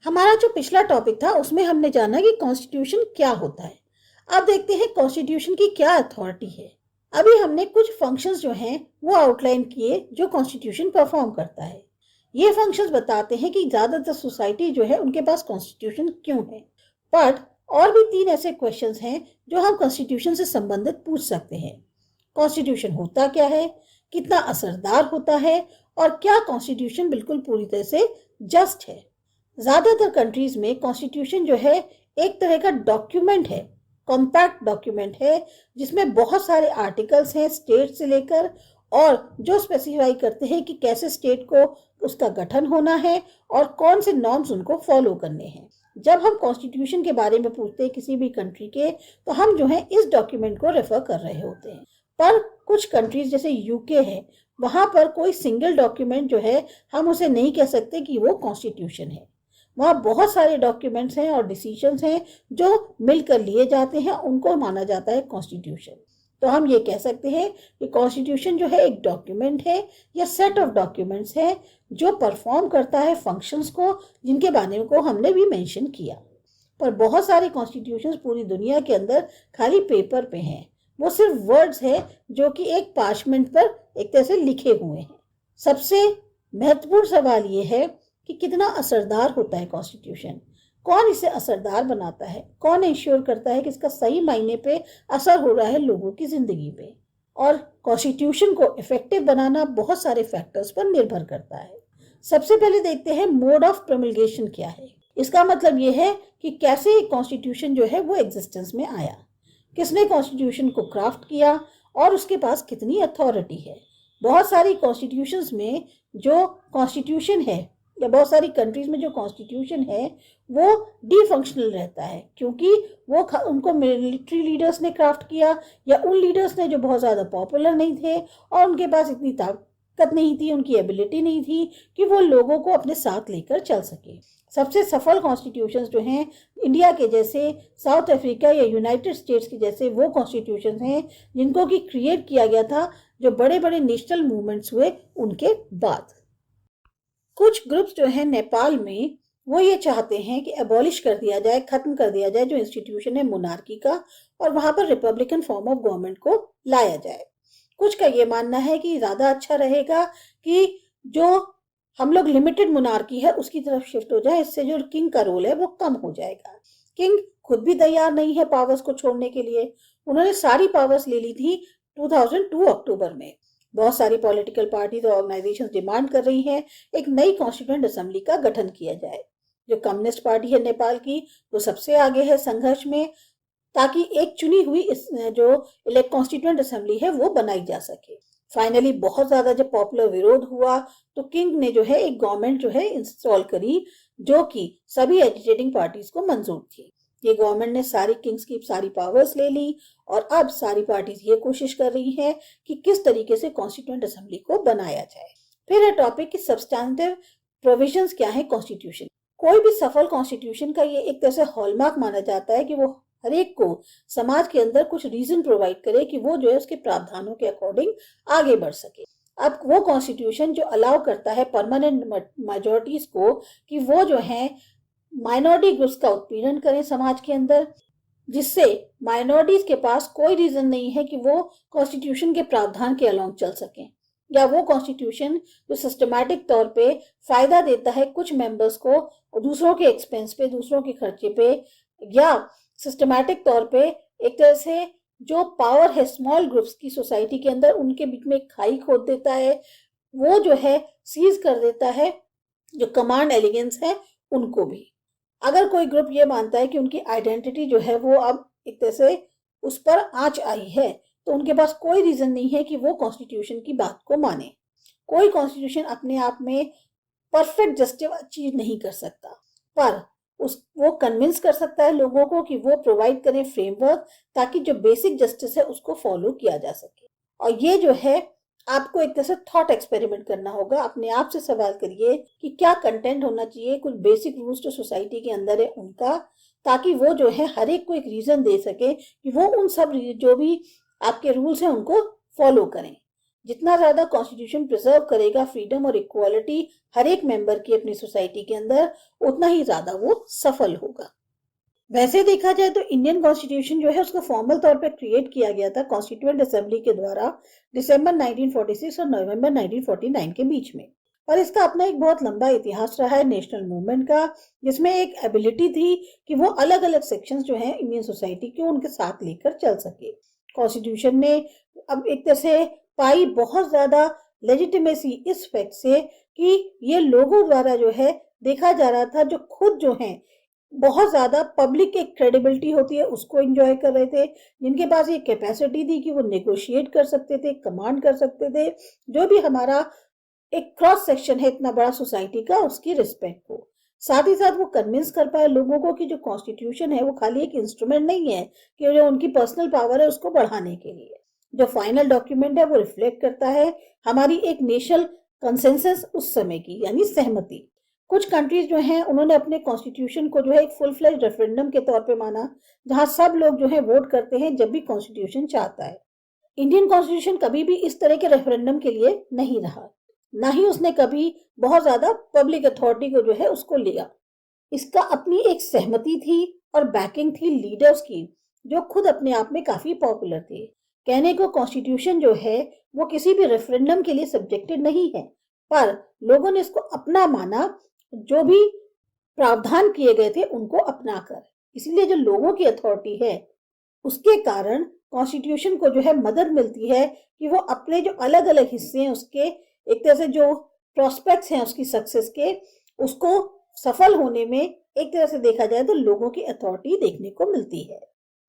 हमारा जो पिछला टॉपिक था उसमें हमने जाना कि कॉन्स्टिट्यूशन क्या होता है। अब देखते हैं कॉन्स्टिट्यूशन की क्या अथॉरिटी है। अभी हमने कुछ फंक्शंस जो हैं वो आउटलाइन किए जो कॉन्स्टिट्यूशन परफॉर्म करता है। ये फंक्शंस बताते हैं कि ज्यादातर सोसाइटी जो है उनके पास कॉन्स्टिट्यूशन क्यों है। बट और भी 3 ऐसे क्वेश्चंस हैं जो हम कॉन्स्टिट्यूशन से संबंधित पूछ सकते हैं। कॉन्स्टिट्यूशन होता क्या है, कितना असरदार होता है, और क्या कॉन्स्टिट्यूशन बिल्कुल पूरी तरह से जस्ट है। ज्यादातर कंट्रीज में कॉन्स्टिट्यूशन जो है एक तरह का डॉक्यूमेंट है, कॉम्पैक्ट डॉक्यूमेंट है, जिसमें बहुत सारे आर्टिकल्स हैं स्टेट से लेकर, और जो स्पेसिफाई करते हैं कि कैसे स्टेट को उसका गठन होना है और कौन से नॉर्म्स उनको फॉलो करने हैं। जब हम कॉन्स्टिट्यूशन के बारे में पूछते हैं किसी भी कंट्री के, तो हम जो है इस डॉक्यूमेंट को रेफर कर रहे होते हैं। पर कुछ कंट्रीज जैसे यूके है, वहां पर कोई सिंगल डॉक्यूमेंट जो है हम उसे नहीं कह सकते कि वो कॉन्स्टिट्यूशन है। वहाँ बहुत सारे डॉक्यूमेंट्स हैं और डिसीजंस हैं जो मिलकर लिए जाते हैं, उनको माना जाता है कॉन्स्टिट्यूशन। तो हम ये कह सकते हैं कि कॉन्स्टिट्यूशन जो है एक डॉक्यूमेंट है या सेट ऑफ डॉक्यूमेंट्स है जो परफॉर्म करता है फंक्शंस को, जिनके बारे में को हमने भी मेंशन किया। पर बहुत सारे कॉन्स्टिट्यूशंस पूरी दुनिया के अंदर खाली पेपर पे हैं, वो सिर्फ वर्ड्स है जो कि एक पार्चमेंट पर एक तरह से लिखे हुए हैं। सबसे महत्वपूर्ण सवाल ये है कि कितना असरदार होता है कॉन्स्टिट्यूशन, कौन इसे असरदार बनाता है, कौन इंश्योर करता है कि इसका सही मायने पे असर हो रहा है लोगों की जिंदगी पे। और कॉन्स्टिट्यूशन को इफेक्टिव बनाना बहुत सारे फैक्टर्स पर निर्भर करता है। सबसे पहले देखते हैं मोड ऑफ प्रोमलगेशन क्या है। इसका मतलब ये है कि कैसे कॉन्स्टिट्यूशन जो है वो एग्जिस्टेंस में आया, किसने कॉन्स्टिट्यूशन को क्राफ्ट किया और उसके पास कितनी अथॉरिटी है। बहुत सारी कॉन्स्टिट्यूशंस में जो कॉन्स्टिट्यूशन है या बहुत सारी कंट्रीज में जो कॉन्स्टिट्यूशन है वो डिफंक्शनल रहता है, क्योंकि वो उनको मिलिट्री लीडर्स ने क्राफ्ट किया या उन लीडर्स ने जो बहुत ज़्यादा पॉपुलर नहीं थे और उनके पास इतनी ताकत नहीं थी, उनकी एबिलिटी नहीं थी कि वो लोगों को अपने साथ लेकर चल सके। सबसे सफल कॉन्स्टिट्यूशंस जो हैं इंडिया के जैसे, साउथ अफ्रीका या यूनाइटेड स्टेट्स के जैसे वो कॉन्स्टिट्यूशंस हैं जिनको कि क्रिएट किया गया था जो बड़े बड़े नेशनल मूवमेंट्स हुए उनके बाद। कुछ ग्रुप्स जो है नेपाल में वो ये चाहते हैं कि एबॉलिश कर दिया जाए, खत्म कर दिया जाए जो इंस्टीट्यूशन है मोनार्की का, और वहां पर रिपब्लिकन फॉर्म ऑफ गवर्नमेंट को लाया जाए। कुछ का ये मानना है कि ज्यादा अच्छा रहेगा कि जो हम लोग लिमिटेड मोनार्की है उसकी तरफ शिफ्ट हो जाए, इससे जो किंग का रोल है वो कम हो जाएगा। किंग खुद भी तैयार नहीं है पावर्स को छोड़ने के लिए, उन्होंने सारी पावर्स ले ली थी 2002 अक्टूबर में। बहुत सारी पॉलिटिकल पार्टीज और ऑर्गेनाइजेशंस डिमांड कर रही हैं एक नई कॉन्स्टिट्यूएंट असेंबली का गठन किया जाए। जो कम्युनिस्ट पार्टी है नेपाल की वो सबसे आगे है संघर्ष में, ताकि एक चुनी हुई जो कॉन्स्टिट्यूएंट असेंबली है वो बनाई जा सके। फाइनली बहुत ज्यादा जब पॉपुलर विरोध हुआ तो किंग ने जो है एक गवर्नमेंट जो है इंस्टॉल करी जो कि सभी एजिटेटिंग पार्टीज को मंजूर थी। ये गवर्नमेंट ने सारी किंग्स की सारी पावर्स ले ली और अब सारी पार्टीज ये कोशिश कर रही हैं कि किस तरीके से कॉन्स्टिट्यूएंट असेंबली को बनाया जाए। फिर है टॉपिक की सब्सटैंटिव प्रोविजंस क्या है कॉन्स्टिट्यूशन। कोई भी सफल कॉन्स्टिट्यूशन का ये एक तरह से हॉलमार्क माना जाता है कि वो हर एक को समाज के अंदर कुछ रीजन प्रोवाइड करे कि वो जो है उसके प्रावधानों के अकॉर्डिंग आगे बढ़ सके। अब वो कॉन्स्टिट्यूशन जो अलाउ करता है परमानेंट मेजोरिटीज को कि वो जो है माइनॉरिटी ग्रुप्स का उत्पीड़न करें समाज के अंदर, जिससे माइनॉरिटीज के पास कोई रीजन नहीं है कि वो कॉन्स्टिट्यूशन के प्रावधान के अलोंग चल सकें, या वो कॉन्स्टिट्यूशन जो सिस्टमैटिक तौर पे फायदा देता है कुछ मेंबर्स को और दूसरों के एक्सपेंस पे, दूसरों के खर्चे पे, या सिस्टमैटिक तौर पे एक तरह से जो पावर है स्मॉल ग्रुप्स की सोसाइटी के अंदर उनके बीच में एक खाई खोद देता है, वो जो है सीज कर देता है जो कमांड एलिगेंस है उनको भी। अगर कोई ग्रुप ये मानता है कि उनकी आइडेंटिटी जो है वो अब एक तरह से उस पर आंच आई है, तो उनके पास कोई रीजन नहीं है कि वो कॉन्स्टिट्यूशन की बात को माने। कोई कॉन्स्टिट्यूशन अपने आप में परफेक्ट जस्टिस अचीव नहीं कर सकता, पर वो कन्विंस कर सकता है लोगों को कि वो प्रोवाइड करें फ्रेमवर्क ताकि जो बेसिक जस्टिस है उसको फॉलो किया जा सके। और ये जो है आपको एक तरह से थॉट एक्सपेरिमेंट करना होगा, अपने आप से सवाल करिए कि क्या कंटेंट होना चाहिए कुछ बेसिक रूल्स जो सोसाइटी के अंदर है उनका, ताकि वो जो है हर एक को एक रीजन दे सके कि वो उन सब जो भी आपके रूल्स हैं उनको फॉलो करें। जितना ज्यादा कॉन्स्टिट्यूशन प्रिजर्व करेगा फ्रीडम और इक्वालिटी हर एक मेंबर की अपनी सोसाइटी के अंदर, उतना ही ज्यादा वो सफल होगा। वैसे देखा जाए तो इंडियन कॉन्स्टिट्यूशन जो है उसको फॉर्मल तौर पर क्रिएट किया गया था कॉन्स्टिट्यूएंट असेंबली के द्वारा दिसंबर 1946 और नवंबर 1949 के बीच में। और इसका अपना एक बहुत लंबा इतिहास रहा है नेशनल मूवमेंट का, जिसमें एक एबिलिटी थी कि वो अलग अलग सेक्शंस जो हैं इंडियन सोसाइटी के उनके साथ लेकर चल सके। कॉन्स्टिट्यूशन ने अब एक तरह से पाई बहुत ज्यादा लेजिटिमेसी इस फैक्ट से कि ये लोगों द्वारा जो है देखा जा रहा था, जो खुद जो है बहुत ज्यादा पब्लिक एक क्रेडिबिलिटी होती है उसको एंजॉय कर रहे थे, जिनके पास ये कैपेसिटी थी कि वो नेगोशिएट कर सकते थे, कमांड कर सकते थे, जो भी हमारा एक क्रॉस सेक्शन है इतना बड़ा सोसाइटी का उसकी रिस्पेक्ट को। साथ ही साथ वो कन्विंस कर पाए लोगों को कि जो कॉन्स्टिट्यूशन है वो खाली एक इंस्ट्रूमेंट नहीं है कि जो उनकी पर्सनल पावर है उसको बढ़ाने के लिए। जो फाइनल डॉक्यूमेंट है वो रिफ्लेक्ट करता है हमारी एक नेशनल कंसेंसस उस समय की, यानी सहमति। कुछ कंट्रीज जो हैं उन्होंने अपने कॉन्स्टिट्यूशन को जो है एक फुल फ्लेज रेफरेंडम के तौर पे माना, जहां सब लोग जो है वोट करते हैं जब भी कॉन्स्टिट्यूशन चाहता है। इंडियन कॉन्स्टिट्यूशन कभी भी इस तरह के रेफरेंडम के लिए नहीं रहा, ना ही उसने कभी बहुत ज्यादा पब्लिक अथॉरिटी को जो है उसको लिया। इसका अपनी एक सहमति थी और बैकिंग थी लीडर्स की, जो खुद अपने आप में काफी पॉपुलर थे। कहने को कॉन्स्टिट्यूशन जो है वो किसी भी रेफरेंडम के लिए सब्जेक्टेड नहीं है, पर लोगों ने इसको अपना माना, जो भी प्रावधान किए गए थे उनको अपनाकर। इसीलिए जो लोगों की अथॉरिटी है उसके कारण कॉन्स्टिट्यूशन को जो है मदद मिलती है कि वो अपने जो अलग अलग हिस्से हैं उसके एक तरह से जो प्रोस्पेक्ट्स हैं उसकी सक्सेस के, उसको सफल होने में एक तरह से देखा जाए तो लोगों की अथॉरिटी देखने को मिलती है।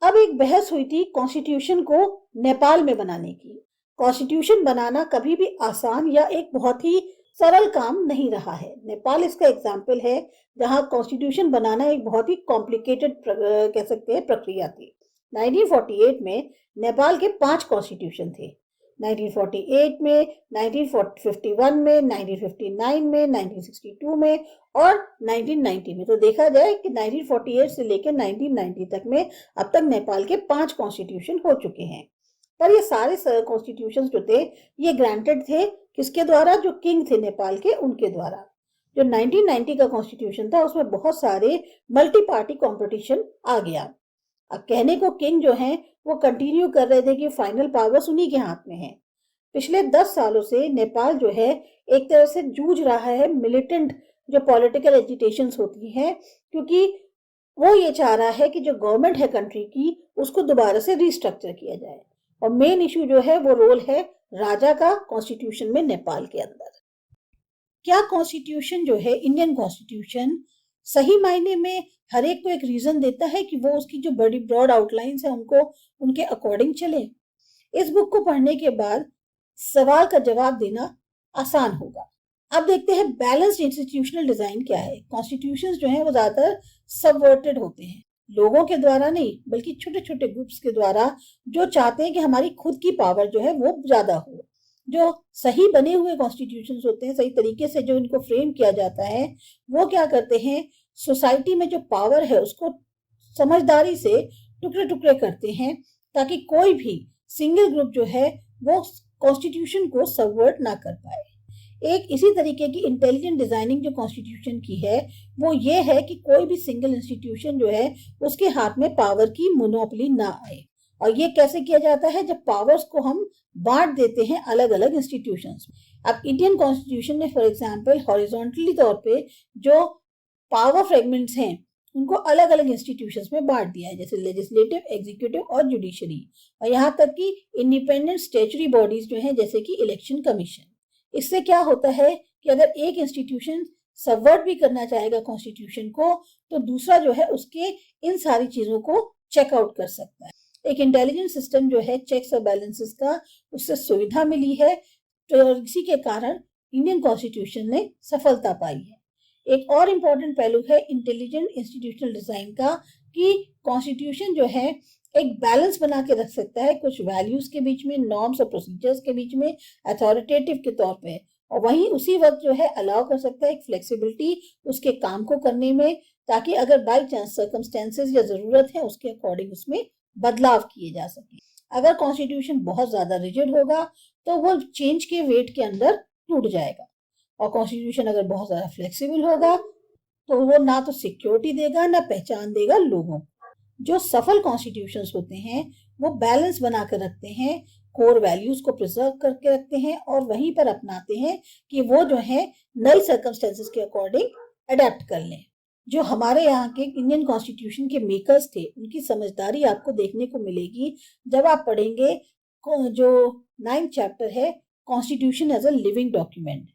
अब एक बहस हुई थी कॉन्स्टिट्यूशन को नेपाल में बनाने की। कॉन्स्टिट्यूशन बनाना कभी भी आसान या एक बहुत ही सरल काम नहीं रहा है। नेपाल इसका एग्जाम्पल है, जहां कॉन्स्टिट्यूशन बनाना एक बहुत ही कॉम्प्लिकेटेड कह सकते हैं प्रक्रिया थी। 1948 में नेपाल के 5 कॉन्स्टिट्यूशन थे। 1948 में, 1951 में, 1959 में, 1962 में और 1990 में। तो देखा जाए कि 1948 से लेकर 1990 तक में अब तक नेपाल के 5 कॉन्स्टिट्यूशन हो चुके हैं। पर ये सारे कॉन्स्टिट्यूशन जो थे ये ग्रांटेड थे किसके द्वारा? जो किंग थे नेपाल के, उनके द्वारा। जो 1990 का कॉन्स्टिट्यूशन था उसमें बहुत सारे मल्टी पार्टी कॉम्पिटिशन आ गया। अब कहने को किंग जो है वो कंटिन्यू कर रहे थे कि फाइनल पावर्स उन्हीं के हाथ में है। पिछले 10 सालों से नेपाल जो है एक तरह से जूझ रहा है मिलिटेंट जो पॉलिटिकल एजिटेशंस होती हैं, क्योंकि वो ये चाह रहा है कि जो गवर्नमेंट है कंट्री की उसको दोबारा से रिस्ट्रक्चर किया जाए। और मेन इशू जो है वो रोल है राजा का कॉन्स्टिट्यूशन में नेपाल के अंदर। क्या कॉन्स्टिट्यूशन जो है इंडियन कॉन्स्टिट्यूशन सही मायने में हर एक को एक रीजन देता है कि वो उसकी जो बड़ी ब्रॉड आउटलाइंस है उनको उनके अकॉर्डिंग चले? इस बुक को पढ़ने के बाद सवाल का जवाब देना आसान होगा। अब देखते हैं बैलेंस्ड इंस्टीट्यूशनल डिजाइन क्या है। कॉन्स्टिट्यूशंस जो है वो ज्यादातर सबवर्टेड होते हैं, लोगों के द्वारा नहीं बल्कि छोटे छोटे ग्रुप्स के द्वारा, जो चाहते हैं कि हमारी खुद की पावर जो है वो ज्यादा हो। जो सही बने हुए कॉन्स्टिट्यूशंस होते हैं, सही तरीके से जो इनको फ्रेम किया जाता है, वो क्या करते हैं, सोसाइटी में जो पावर है उसको समझदारी से टुकड़े टुकड़े करते हैं, ताकि कोई भी सिंगल ग्रुप जो है वो कॉन्स्टिट्यूशन को सबवर्ट ना कर पाए। एक इसी तरीके की इंटेलिजेंट डिजाइनिंग जो कॉन्स्टिट्यूशन की है वो ये है कि कोई भी सिंगल इंस्टीट्यूशन जो है उसके हाथ में पावर की मोनोपोली ना आए। और ये कैसे किया जाता है? जब पावर्स को हम बांट देते हैं अलग अलग इंस्टीट्यूशंस में। अब इंडियन कॉन्स्टिट्यूशन ने फॉर एग्जांपल हॉरिजॉन्टली तौर पे जो पावर फ्रेगमेंट्स हैं उनको अलग अलग इंस्टीट्यूशंस में बांट दिया है, जैसे लेजिस्लेटिव, एग्जीक्यूटिव और जुडिशरी, और यहाँ तक कि इंडिपेंडेंट स्टैट्यूटरी बॉडीज जो हैं जैसे कि इलेक्शन कमीशन। इससे क्या होता है कि अगर एक इंस्टीट्यूशन सबवर्ट भी करना चाहेगा कॉन्स्टिट्यूशन को, तो दूसरा जो है उसके इन सारी चीजों को चेकआउट कर सकता है। एक इंटेलिजेंट सिस्टम जो है चेक्स और बैलेंसेस का, उससे सुविधा मिली है, तो इसी के कारण इंडियन कॉन्स्टिट्यूशन ने सफलता पाई है। एक और इम्पोर्टेंट पहलू है इंटेलिजेंट इंस्टीट्यूशनल डिजाइन का, कि कॉन्स्टिट्यूशन जो है एक बैलेंस बना के रख सकता है कुछ वैल्यूज के बीच में, नॉर्म्स और प्रोसीजर्स के बीच में, अथॉरिटेटिव के तौर पे, और वहीं उसी वक्त जो है अलाउ कर सकता है एक फ्लेक्सिबिलिटी उसके काम को करने में, ताकि अगर बाई चांस सर्कमस्टेंसेस या जरूरत है उसके अकॉर्डिंग उसमें बदलाव किए जा सके। अगर कॉन्स्टिट्यूशन बहुत ज्यादा रिजिड होगा तो वो चेंज के वेट के अंदर टूट जाएगा, और कॉन्स्टिट्यूशन अगर बहुत ज्यादा फ्लेक्सिबल होगा तो वो ना तो सिक्योरिटी देगा ना पहचान देगा लोगों को। जो सफल कॉन्स्टिट्यूशंस होते हैं वो बैलेंस बना कर रखते हैं, कोर वैल्यूज को प्रिजर्व करके रखते हैं और वहीं पर अपनाते हैं कि वो जो है नई सर्कमस्टेंसेस के अकॉर्डिंग अडेप्ट कर लें। जो हमारे यहाँ के इंडियन कॉन्स्टिट्यूशन के मेकर्स थे उनकी समझदारी आपको देखने को मिलेगी जब आप पढ़ेंगे जो 9th चैप्टर है constitution as a living document.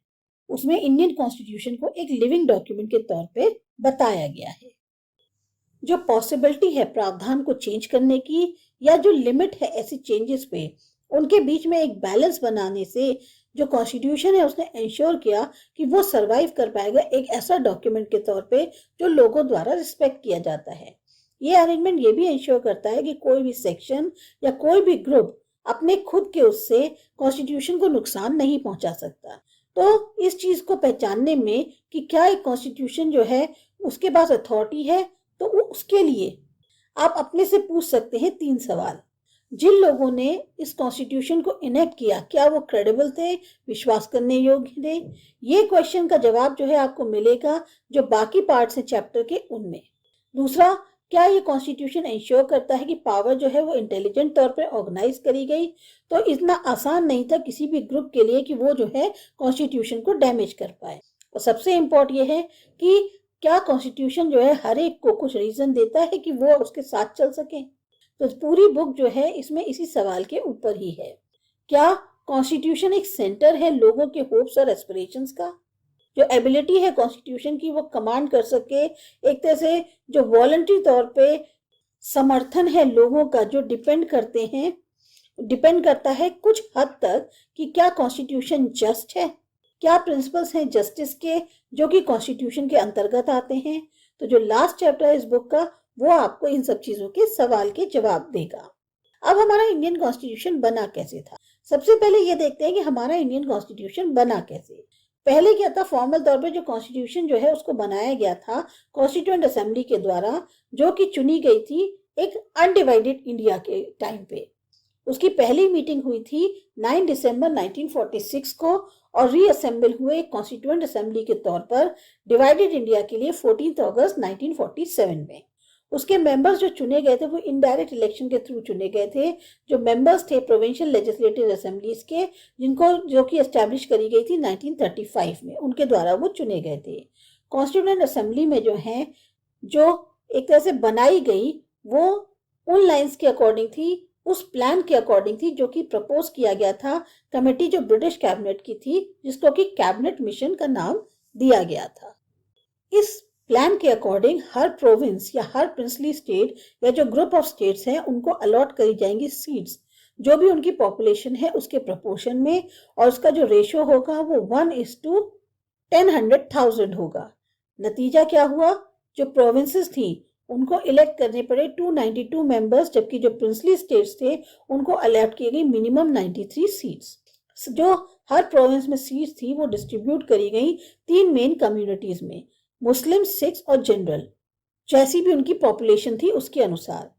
उसमें इंडियन कॉन्स्टिट्यूशन को एक लिविंग डॉक्यूमेंट के तौर पे बताया गया है। जो पॉसिबिलिटी है प्रावधान को चेंज करने की या जो लिमिट है ऐसी चेंजेस पे, उनके बीच में एक बैलेंस बनाने से जो कॉन्स्टिट्यूशन है उसने इंश्योर किया कि वो सरवाइव कर पाएगा एक ऐसा डॉक्यूमेंट के तौर पे जो लोगों द्वारा रिस्पेक्ट किया जाता है। ये अरेंजमेंट ये भी इंश्योर करता है कि कोई भी सेक्शन या कोई भी ग्रुप अपने खुद के उससे कॉन्स्टिट्यूशन को नुकसान नहीं पहुंचा सकता। तो इस चीज को पहचानने में कि क्या एक कॉन्स्टिट्यूशन जो है उसके पास अथॉरिटी है, तो उसके लिए आप अपने से पूछ सकते हैं 3 सवाल। जिन लोगों ने इस कॉन्स्टिट्यूशन को इनेक्ट किया क्या वो क्रेडिबल थे, विश्वास करने योग्य थे? ये क्वेश्चन का जवाब जो है आपको मिलेगा जो बाकी पार्ट्स हैं चैप्टर के उनमें। दूसरा, क्या ये कॉन्स्टिट्यूशन इंश्योर करता है कि पावर जो है वो इंटेलिजेंट तौर पर ऑर्गेनाइज करी गई? तो इतना आसान नहीं था किसी भी ग्रुप के लिए कि वो जो है कॉन्स्टिट्यूशन को डैमेज कर पाए। और सबसे इम्पोर्टेंट ये है कि क्या कॉन्स्टिट्यूशन जो है हर एक को कुछ रीजन देता है कि वो उसके साथ चल सके? तो पूरी बुक जो है इसमें इसी सवाल के ऊपर ही है। क्या कॉन्स्टिट्यूशन एक सेंटर है लोगों के होप्स और एस्पिरेशंस का? जो एबिलिटी है कॉन्स्टिट्यूशन की वो कमांड कर सके, एक तरह से जो वॉलंटरी तौर पे समर्थन है लोगों का जो डिपेंड करता है कुछ हद तक कि क्या कॉन्स्टिट्यूशन जस्ट है, क्या प्रिंसिपल्स हैं जस्टिस के जो कि कॉन्स्टिट्यूशन के अंतर्गत आते हैं। तो जो लास्ट चैप्टर है इस बुक का वो आपको इन सब चीजों के सवाल के जवाब देगा। अब हमारा इंडियन कॉन्स्टिट्यूशन बना कैसे था? सबसे पहले ये देखते हैं कि हमारा इंडियन कॉन्स्टिट्यूशन बना कैसे। पहले क्या था, फॉर्मल तौर पे जो कॉन्स्टिट्यूशन जो है उसको बनाया गया था कॉन्स्टिट्यूएंट असेंबली के द्वारा, जो कि चुनी गई थी एक अनडिवाइडेड इंडिया के टाइम पे। उसकी पहली मीटिंग हुई थी 9 दिसंबर 1946 को और रीअसेंबल हुए कॉन्स्टिट्यूएंट असेंबली के तौर पर डिवाइडेड इंडिया के लिए 14 अगस्त 1947 में। उसके मेंबर्स जो चुने गए थे वो इनडायरेक्ट इलेक्शन के थ्रू चुने गए थे। जो मेंबर्स थे प्रोविंशियल लेजिस्लेटिव असेंबलीज के जो कि एस्टैब्लिश करी गई थी 1935 में, उनके द्वारा वो चुने गए थे। कॉन्स्टिट्यूएंट असेंबली में जो है जो एक तरह से बनाई गई वो उन लाइन्स के अकॉर्डिंग थी, उस प्लान के अकॉर्डिंग थी जो कि प्रपोज किया गया था कमेटी जो ब्रिटिश कैबिनेट की थी, जिसको कि कैबिनेट मिशन का नाम दिया गया था। इस प्लान के अकॉर्डिंग हर प्रोविंस या हर प्रिंसली स्टेट या जो ग्रुप ऑफ स्टेट्स हैं उनको अलॉट करी जाएंगी सीट्स जो भी उनकी पॉपुलेशन है उसके प्रपोर्शन में, और उसका जो रेशियो होगा वो 1:10,100,000 होगा। नतीजा क्या हुआ, जो प्रोविंसेस थी उनको इलेक्ट करने पड़े 292 मेंबर्स, जबकि जो प्रिंसली स्टेट्स थे उनको अलॉट की गई मिनिमम 93 सीट्स। जो हर प्रोविंस में सीट्स थी वो डिस्ट्रीब्यूट करी गई 3 मेन कम्युनिटीज में, मुस्लिम, सिख्स और जनरल, जैसी भी उनकी पॉपुलेशन थी उसके अनुसार।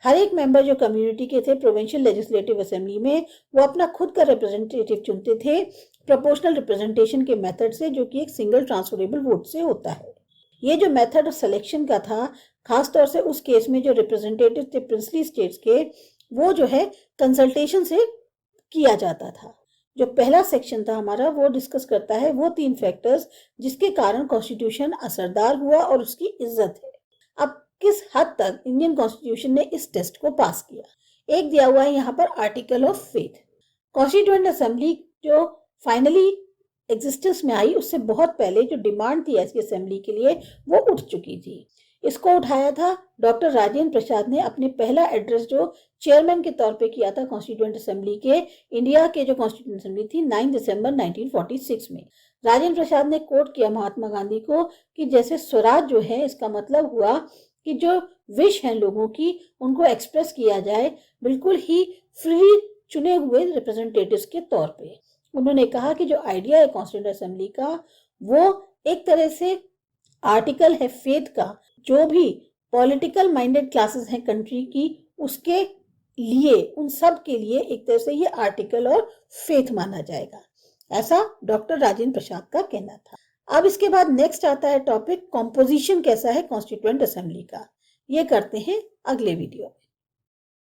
हर एक मेंबर जो कम्युनिटी के थे प्रोविंशियल लेजिस्लेटिव असेंबली में वो अपना खुद का रिप्रेजेंटेटिव चुनते थे प्रोपोर्शनल रिप्रेजेंटेशन के मेथड से, जो कि एक सिंगल ट्रांसफरेबल वोट से होता है। ये जो मेथड ऑफ सिलेक्शन का था खासतौर से उस केस में जो रिप्रेजेंटेटिव थे प्रिंसली स्टेट्स के, वो जो है कंसल्टेशन से किया जाता था। जो पहला सेक्शन था हमारा वो डिस्कस करता है वो 3 फैक्टर्स जिसके कारण कॉन्स्टिट्यूशन असरदार हुआ और उसकी इज्जत है। अब किस हद तक इंडियन कॉन्स्टिट्यूशन ने इस टेस्ट को पास किया, एक दिया हुआ है यहाँ पर article of faith. Constituent assembly जो फाइनली एग्जिस्टेंस में आई उससे बहुत पहले जो डिमांड थी ऐसी असेंबली के लिए वो उठ चुकी थी। इसको उठाया था डॉक्टर राजेंद्र प्रसाद ने अपने पहला एड्रेस जो चेयरमैन के तौर पे किया था कॉन्स्टिट्यूएंट असेंबली के, इंडिया के जो कॉन्स्टिट्यूएंट असेंबली थी 9 दिसंबर 1946 में। राजेंद्र प्रसाद ने कोट किया महात्मा गांधी को कि जैसे स्वराज जो है इसका मतलब हुआ कि जो विश है लोगों की उनको एक्सप्रेस किया जाए बिल्कुल ही फ्री चुने हुए रिप्रेजेंटेटिव्स के तौर पे। उन्होंने कहा कि जो आइडिया है कॉन्स्टिट्यूएंट असेंबली का वो एक तरह से आर्टिकल है फेथ का, जो भी पॉलिटिकल माइंडेड क्लासेस हैं कंट्री की उसके लिए, उन सब के लिए एक तरह से ये आर्टिकल और फेथ माना जाएगा, ऐसा डॉक्टर राजेंद्र प्रसाद का कहना था। अब इसके बाद नेक्स्ट आता है टॉपिक कॉम्पोजिशन कैसा है कॉन्स्टिट्यूएंट असेंबली का। ये करते हैं अगले वीडियो में।